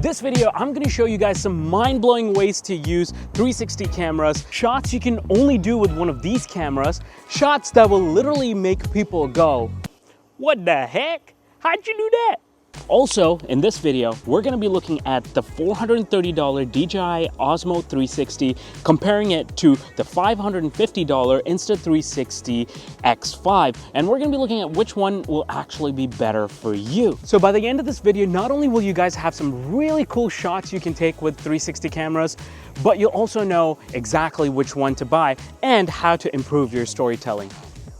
In this video, I'm gonna show you guys some mind-blowing ways to use 360 cameras, shots you can only do with one of these cameras, shots that will literally make people go, "What the heck? How'd you do that?" Also, in this video, we're gonna be looking at the $430 DJI Osmo 360, comparing it to the $550 Insta360 X5, and we're gonna be looking at which one will actually be better for you. So by the end of this video, not only will you guys have some really cool shots you can take with 360 cameras, but you'll also know exactly which one to buy and how to improve your storytelling.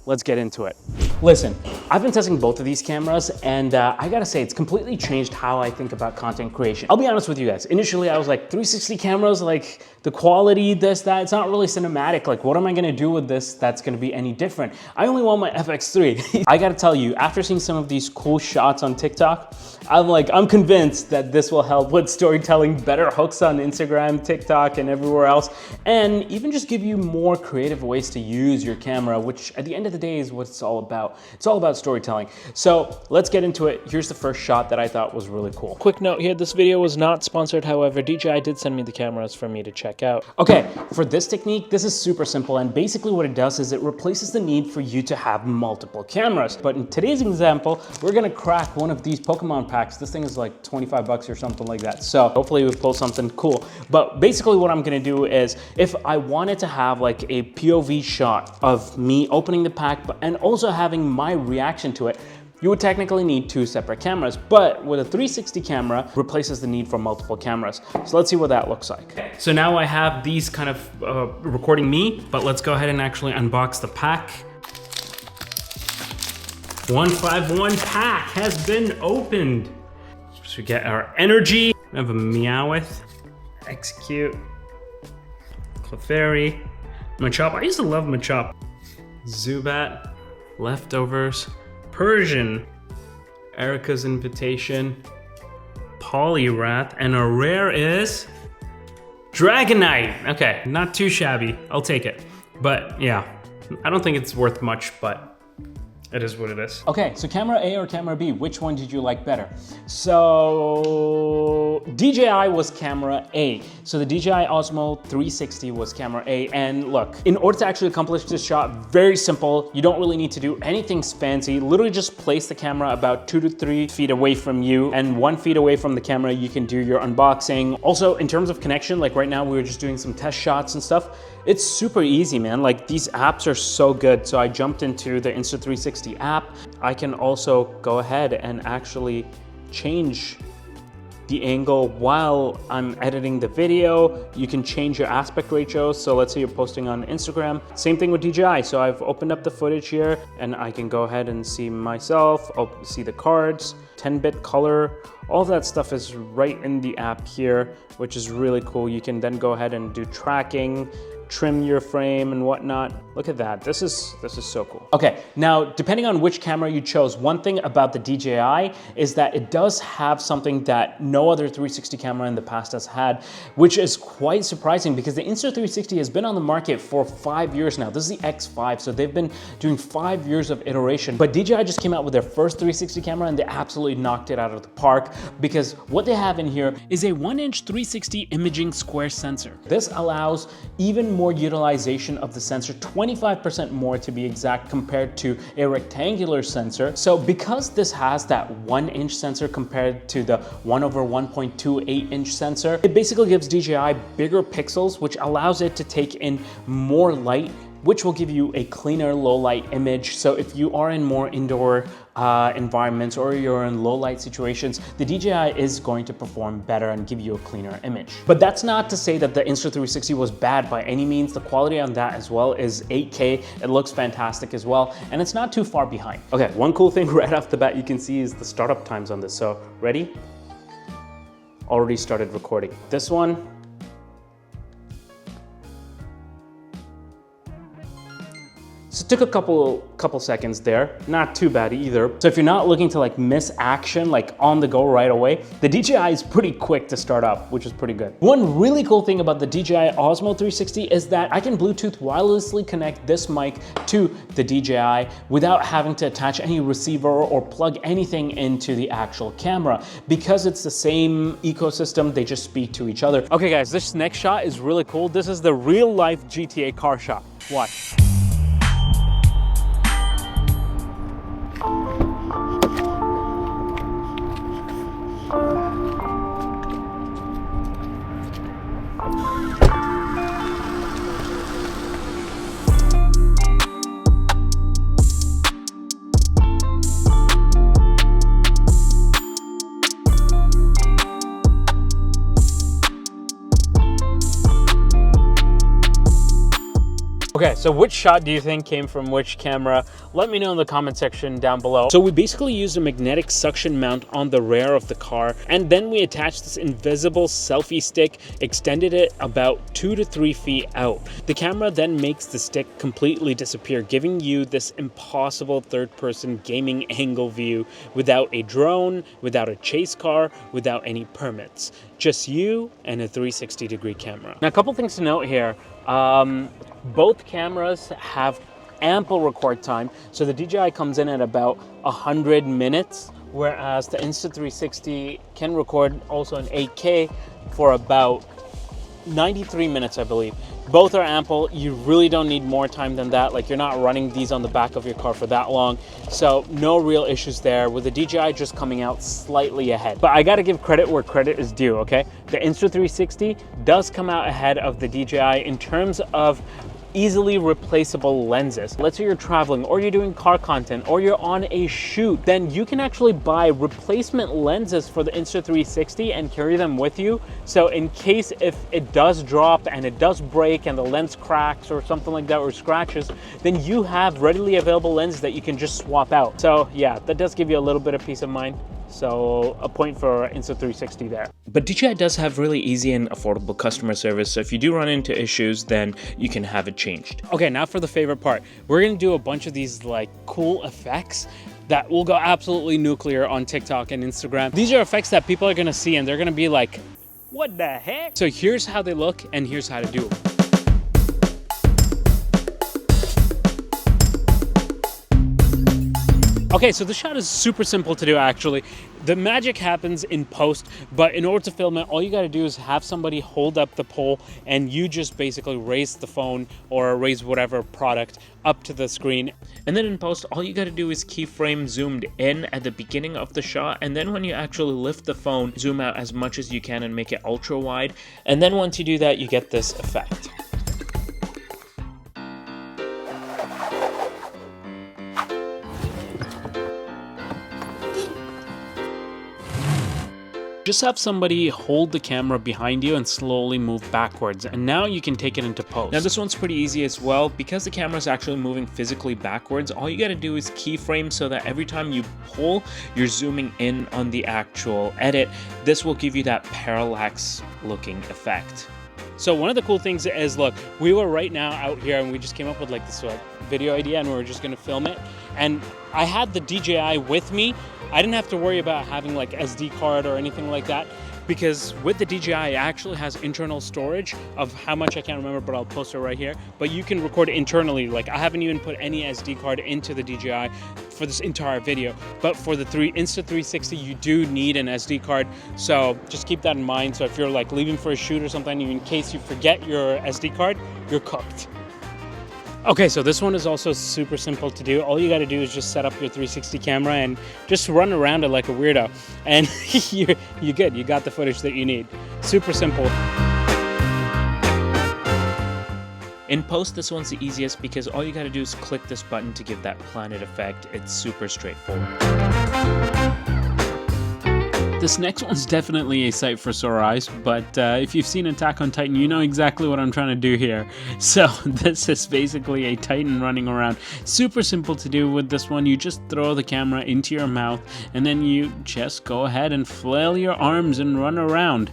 Let's get into it. Listen, I've been testing both of these cameras and I gotta say, it's completely changed how I think about content creation. I'll be honest with you guys. Initially, I was like, 360 cameras, like the quality, this, that, it's not really cinematic. Like, what am I gonna do with this that's gonna be any different? I only want my FX3. I gotta tell you, after seeing some of these cool shots on TikTok, I'm convinced that this will help with storytelling, better hooks on Instagram, TikTok, and everywhere else, and even just give you more creative ways to use your camera, which at the end of the day is what it's all about. It's all about storytelling. So let's get into it. Here's the first shot that I thought was really cool. Quick note here, this video was not sponsored. However, DJI did send me the cameras for me to check out. Okay, for this technique, this is super simple, and basically what it does is it replaces the need for you to have multiple cameras. But in today's example, we're gonna crack one of these Pokemon packs. This thing is like 25 bucks or something like that. So hopefully we pull something cool. But basically what I'm gonna do is, if I wanted to have like a POV shot of me opening the pack, and also having my reaction to it, you would technically need two separate cameras, but with a 360 camera, replaces the need for multiple cameras. So let's see what that looks like. Okay, so now I have these kind of recording me, but let's go ahead and actually unbox the pack. 151 pack has been opened. So we get our energy. We have a Meowth, Execute, Clefairy, Machop. I used to love Machop. Zubat, Leftovers, Persian, Erica's Invitation, Poliwrath, and a rare is Dragonite. Okay, not too shabby. I'll take it. But yeah, I don't think it's worth much, but it is what it is. Okay, so camera A or camera B, which one did you like better? So DJI was camera A. So the DJI Osmo 360 was camera A. And look, in order to actually accomplish this shot, very simple. You don't really need to do anything fancy. Literally just place the camera about 2 to 3 feet away from you, and 1 feet away from the camera, you can do your unboxing. Also, in terms of connection, like right now, we were just doing some test shots and stuff. It's super easy, man. Like, these apps are so good. So I jumped into the Insta360 app. I can also go ahead and actually change the angle while I'm editing the video. You can change your aspect ratio. So let's say you're posting on Instagram. Same thing with DJI. So I've opened up the footage here and I can go ahead and see myself, see the cards, 10-bit color. All of that stuff is right in the app here, which is really cool. You can then go ahead and do tracking, trim your frame and whatnot. Look at that, this is so cool. Okay, now depending on which camera you chose, one thing about the DJI is that it does have something that no other 360 camera in the past has had, which is quite surprising because the Insta360 has been on the market for 5 years now. This is the X5, so they've been doing 5 years of iteration, but DJI just came out with their first 360 camera and they absolutely knocked it out of the park, because what they have in here is a 1-inch 360 imaging square sensor. This allows even more utilization of the sensor, 25% more to be exact, compared to a rectangular sensor. So because this has that 1-inch sensor compared to the 1/1.28-inch sensor, it basically gives DJI bigger pixels, which allows it to take in more light, which will give you a cleaner low light image. So if you are in more indoor environments or you're in low light situations, the DJI is going to perform better and give you a cleaner image. But that's not to say that the Insta360 was bad by any means. The quality on that as well is 8K. It looks fantastic as well, and it's not too far behind. Okay, one cool thing right off the bat you can see is the startup times on this. So ready? Already started recording. This one, So it took a couple seconds there, not too bad either. So if you're not looking to like miss action, like on the go right away, the DJI is pretty quick to start up, which is pretty good. One really cool thing about the DJI Osmo 360 is that I can Bluetooth wirelessly connect this mic to the DJI without having to attach any receiver or plug anything into the actual camera. Because it's the same ecosystem, they just speak to each other. Okay guys, this next shot is really cool. This is the real life GTA car shot. Watch. Okay, so which shot do you think came from which camera? Let me know in the comment section down below. So we basically used a magnetic suction mount on the rear of the car, and then we attached this invisible selfie stick, extended it about 2 to 3 feet out. The camera then makes the stick completely disappear, giving you this impossible third-person gaming angle view without a drone, without a chase car, without any permits. Just you and a 360-degree camera. Now, a couple things to note here. Both cameras have ample record time. So the DJI comes in at about 100 minutes, whereas the Insta360 can record also in 8K for about 93 minutes, I believe. Both are ample. You really don't need more time than that. Like, you're not running these on the back of your car for that long. So no real issues there, with the DJI just coming out slightly ahead. But I gotta give credit where credit is due, okay? The Insta360 does come out ahead of the DJI in terms of easily replaceable lenses. Let's say you're traveling, or you're doing car content, or you're on a shoot, then you can actually buy replacement lenses for the Insta360 and carry them with you. So in case if it does drop and it does break and the lens cracks or something like that, or scratches, then you have readily available lenses that you can just swap out. So yeah, that does give you a little bit of peace of mind. So a point for Insta360 there. But DJI does have really easy and affordable customer service. So if you do run into issues, then you can have it changed. Okay, now for the favorite part. We're gonna do a bunch of these like cool effects that will go absolutely nuclear on TikTok and Instagram. These are effects that people are gonna see and they're gonna be like, what the heck? So here's how they look and here's how to do them. Okay, so the shot is super simple to do actually. The magic happens in post, but in order to film it, all you gotta do is have somebody hold up the pole and you just basically raise the phone or raise whatever product up to the screen. And then in post, all you gotta do is keyframe zoomed in at the beginning of the shot, and then when you actually lift the phone, zoom out as much as you can and make it ultra wide. And then once you do that, you get this effect. Just have somebody hold the camera behind you and slowly move backwards, and now you can take it into post. Now this one's pretty easy as well. Because the camera is actually moving physically backwards, all you gotta do is keyframe so that every time you pull, you're zooming in on the actual edit. This will give you that parallax looking effect. So one of the cool things is, look, we were right now out here and we just came up with like this video idea and we were just gonna film it. And I had the DJI with me. I didn't have to worry about having like SD card or anything like that, because with the DJI, it actually has internal storage of how much I can't remember, but I'll post it right here. But you can record internally. Like, I haven't even put any SD card into the DJI for this entire video. But for the Insta360, you do need an SD card. So just keep that in mind. So if you're like leaving for a shoot or something, in case you forget your SD card, you're cooked. Okay, so this one is also super simple to do. All you gotta do is just set up your 360 camera and just run around it like a weirdo. And you're good, you got the footage that you need. Super simple. In post, this one's the easiest because all you gotta do is click this button to give that planet effect. It's super straightforward. This next one's definitely a sight for sore eyes, but if you've seen Attack on Titan, you know exactly what I'm trying to do here. So this is basically a Titan running around. Super simple to do with this one. You just throw the camera into your mouth and then you just go ahead and flail your arms and run around.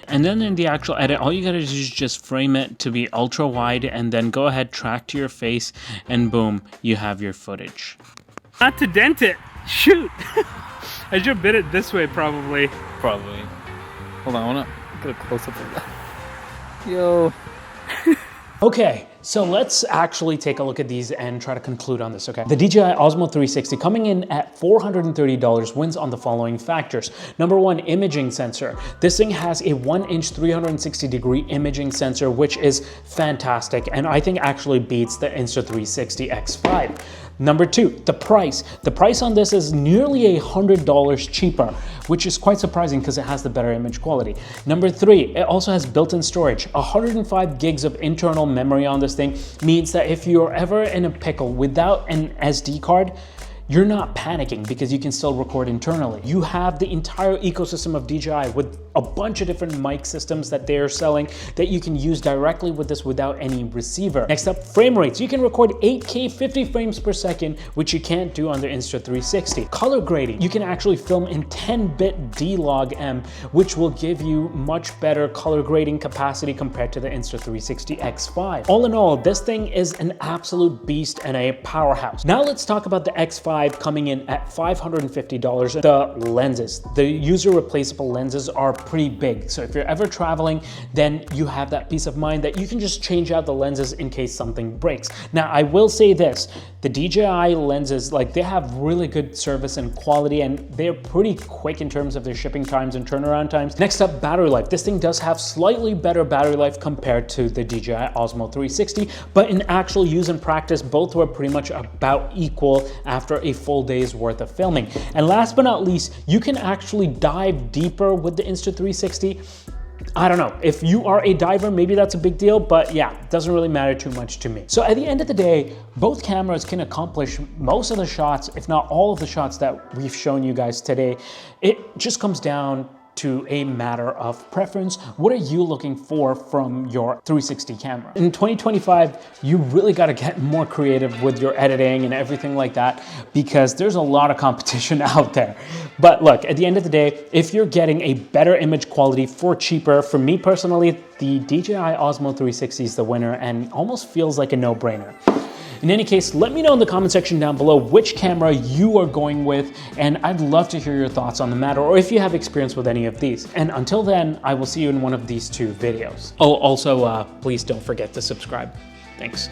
And then in the actual edit, all you gotta do is just frame it to be ultra wide and then go ahead, track to your face, and boom, you have your footage. Not to dent it. Shoot. I should bit it this way probably. Probably. Hold on, I wanna get a close up of that. Yo. Okay, so let's actually take a look at these and try to conclude on this, okay? The DJI Osmo 360 coming in at $430 wins on the following factors. Number one, imaging sensor. This thing has a 1-inch 360-degree imaging sensor, which is fantastic, and I think actually beats the Insta360 X5. Number two, the price. The price on this is nearly $100 cheaper, which is quite surprising because it has the better image quality. Number three, it also has built-in storage. 105 gigs of internal memory on this thing means that if you're ever in a pickle without an SD card, you're not panicking because you can still record internally. You have the entire ecosystem of DJI with a bunch of different mic systems that they're selling that you can use directly with this without any receiver. Next up, frame rates. You can record 8K 50 frames per second, which you can't do on the Insta360. Color grading. You can actually film in 10-bit D-Log-M, which will give you much better color grading capacity compared to the Insta360 X5. All in all, this thing is an absolute beast and a powerhouse. Now let's talk about the X5 coming in at $550. The lenses, the user replaceable lenses are pretty big. So if you're ever traveling, then you have that peace of mind that you can just change out the lenses in case something breaks. Now, I will say this, the DJI lenses, like they have really good service and quality, and they're pretty quick in terms of their shipping times and turnaround times. Next up, battery life. This thing does have slightly better battery life compared to the DJI Osmo 360, but in actual use and practice, both were pretty much about equal after a full day's worth of filming. And last but not least, you can actually dive deeper with the Insta360. I don't know, if you are a diver, maybe that's a big deal, but yeah, it doesn't really matter too much to me. So at the end of the day, both cameras can accomplish most of the shots, if not all of the shots that we've shown you guys today. It just comes down to a matter of preference. What are you looking for from your 360 camera? In 2025, you really got to get more creative with your editing and everything like that, because there's a lot of competition out there. But look, at the end of the day, if you're getting a better image quality for cheaper, for me personally, the DJI Osmo 360 is the winner and almost feels like a no-brainer. In any case, let me know in the comment section down below which camera you are going with, and I'd love to hear your thoughts on the matter, or if you have experience with any of these. And until then, I will see you in one of these two videos. Oh, also, please don't forget to subscribe. Thanks.